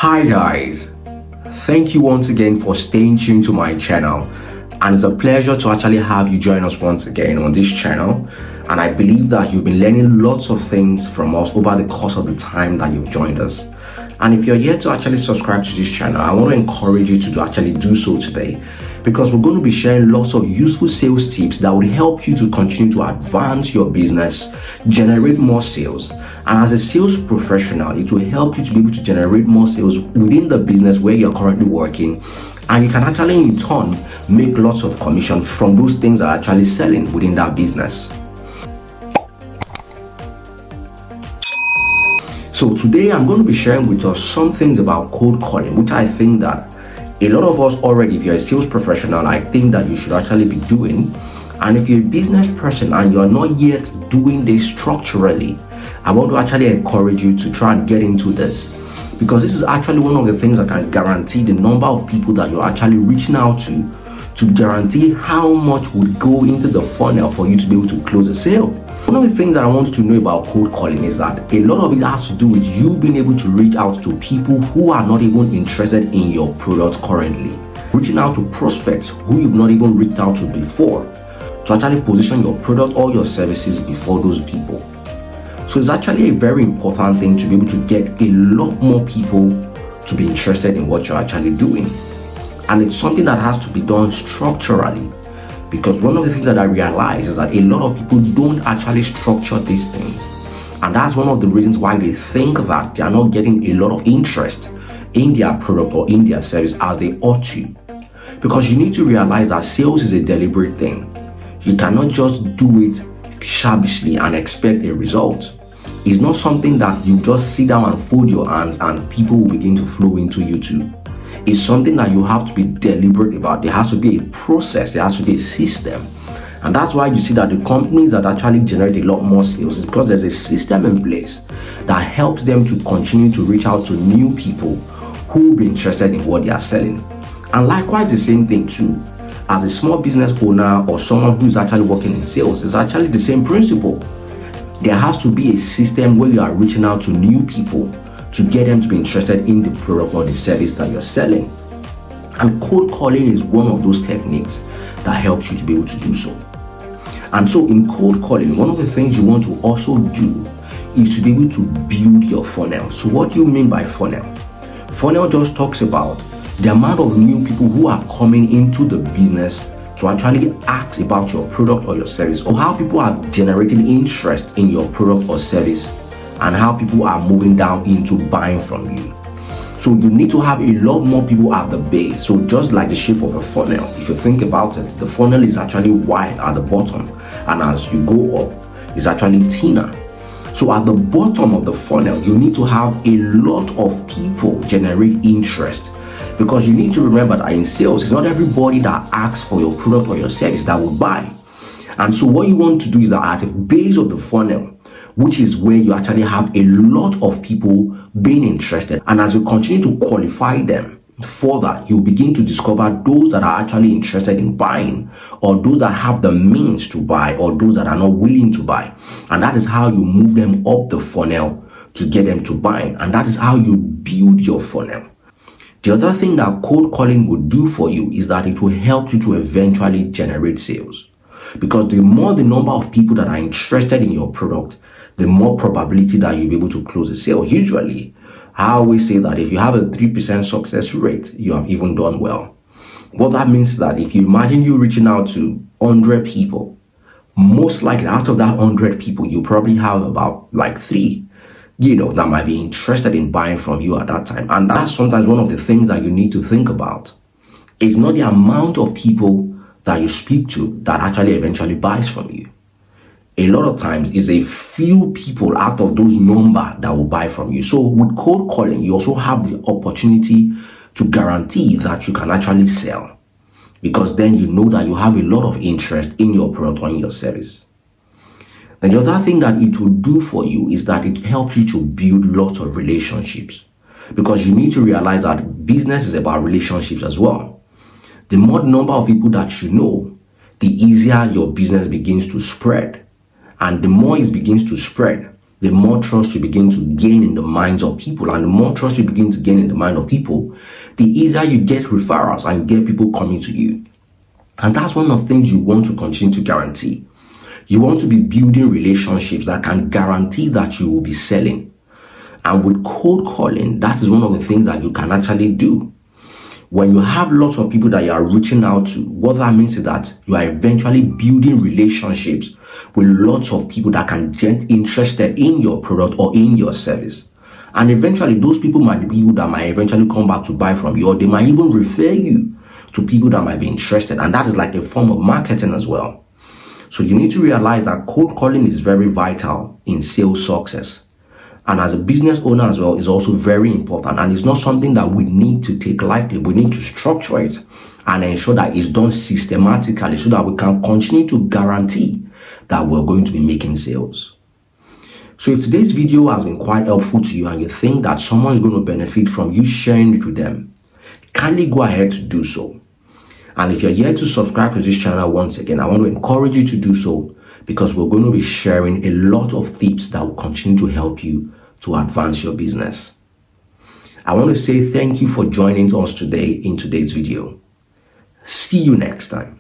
Hi guys, thank you once again for staying tuned to my channel, and it's a pleasure to actually have you join us once again on this channel. And I believe that you've been learning lots of things from us over the course of the time that you've joined us. And if you're yet to actually subscribe to this channel, I want to encourage you to actually do so today, because we're going to be sharing lots of useful sales tips that will help you to continue to advance your business, generate more sales. And as a sales professional, it will help you to be able to generate more sales within the business where you're currently working. And you can actually in turn make lots of commission from those things that are actually selling within that business. So today I'm going to be sharing with us some things about cold calling, which I think that a lot of us already, if you're a sales professional, I think that you should actually be doing. And if you're a business person and you're not yet doing this structurally, I want to actually encourage you to try and get into this, because this is actually one of the things that can guarantee the number of people that you're actually reaching out to guarantee how much would go into the funnel for you to be able to close a sale. One of the things that I want you to know about cold calling is that a lot of it has to do with you being able to reach out to people who are not even interested in your product currently. Reaching out to prospects who you've not even reached out to before, to actually position your product or your services before those people. So it's actually a very important thing to be able to get a lot more people to be interested in what you're actually doing. And it's something that has to be done structurally, because one of the things that I realize is that a lot of people don't actually structure these things. And that's one of the reasons why they think that they are not getting a lot of interest in their product or in their service as they ought to. Because you need to realize that sales is a deliberate thing. You cannot just do it shabbishly and expect a result. It's not something that you just sit down and fold your hands and people will begin to flow into you too. It's something that you have to be deliberate about. There has to be a process, there has to be a system. And that's why you see that the companies that actually generate a lot more sales is because there's a system in place that helps them to continue to reach out to new people who will be interested in what they are selling. And likewise, the same thing too. As a small business owner or someone who's actually working in sales, it's actually the same principle. There has to be a system where you are reaching out to new people to get them to be interested in the product or the service that you're selling. And cold calling is one of those techniques that helps you to be able to do so. And so in cold calling, one of the things you want to also do is to be able to build your funnel. So what do you mean by funnel? Funnel just talks about the amount of new people who are coming into the business to actually ask about your product or your service, or how people are generating interest in your product or service, and how people are moving down into buying from you. So you need to have a lot more people at the base. So just like the shape of a funnel, if you think about it, the funnel is actually wide at the bottom, and as you go up, it's actually thinner. So at the bottom of the funnel, you need to have a lot of people generate interest, because you need to remember that in sales, it's not everybody that asks for your product or your service that will buy. And so what you want to do is that at the base of the funnel, which is where you actually have a lot of people being interested, and as you continue to qualify them further, you begin to discover those that are actually interested in buying, or those that have the means to buy, or those that are not willing to buy. And that is how you move them up the funnel to get them to buy, and that is how you build your funnel. The other thing that cold calling will do for you is that it will help you to eventually generate sales, because the more the number of people that are interested in your product, the more probability that you'll be able to close a sale. Usually, I always say that if you have a 3% success rate, you have even done well. What that means is that if you imagine you reaching out to 100 people, most likely out of that 100 people, you probably have about like 3, that might be interested in buying from you at that time. And that's sometimes one of the things that you need to think about. It's not the amount of people that you speak to that actually eventually buys from you. A lot of times it's a few people out of those number that will buy from you. So with cold calling, you also have the opportunity to guarantee that you can actually sell, because then you know that you have a lot of interest in your product or in your service. Then the other thing that it will do for you is that it helps you to build lots of relationships, because you need to realize that business is about relationships as well. The more number of people that you know, the easier your business begins to spread. And the more it begins to spread, the more trust you begin to gain in the minds of people. And the more trust you begin to gain in the mind of people, the easier you get referrals and get people coming to you. And that's one of the things you want to continue to guarantee. You want to be building relationships that can guarantee that you will be selling. And with cold calling, that is one of the things that you can actually do. When you have lots of people that you are reaching out to, what that means is that you are eventually building relationships with lots of people that can get interested in your product or in your service. And eventually those people might be people that might eventually come back to buy from you, or they might even refer you to people that might be interested. And that is like a form of marketing as well. So you need to realize that cold calling is very vital in sales success. And as a business owner as well, is also very important. And it's not something that we need to take lightly. We need to structure it and ensure that it's done systematically so that we can continue to guarantee that we're going to be making sales. So if today's video has been quite helpful to you and you think that someone is going to benefit from you sharing it with them, kindly go ahead to do so. And if you're yet to subscribe to this channel, once again, I want to encourage you to do so, because we're going to be sharing a lot of tips that will continue to help you to advance your business. I want to say thank you for joining us today in today's video. See you next time.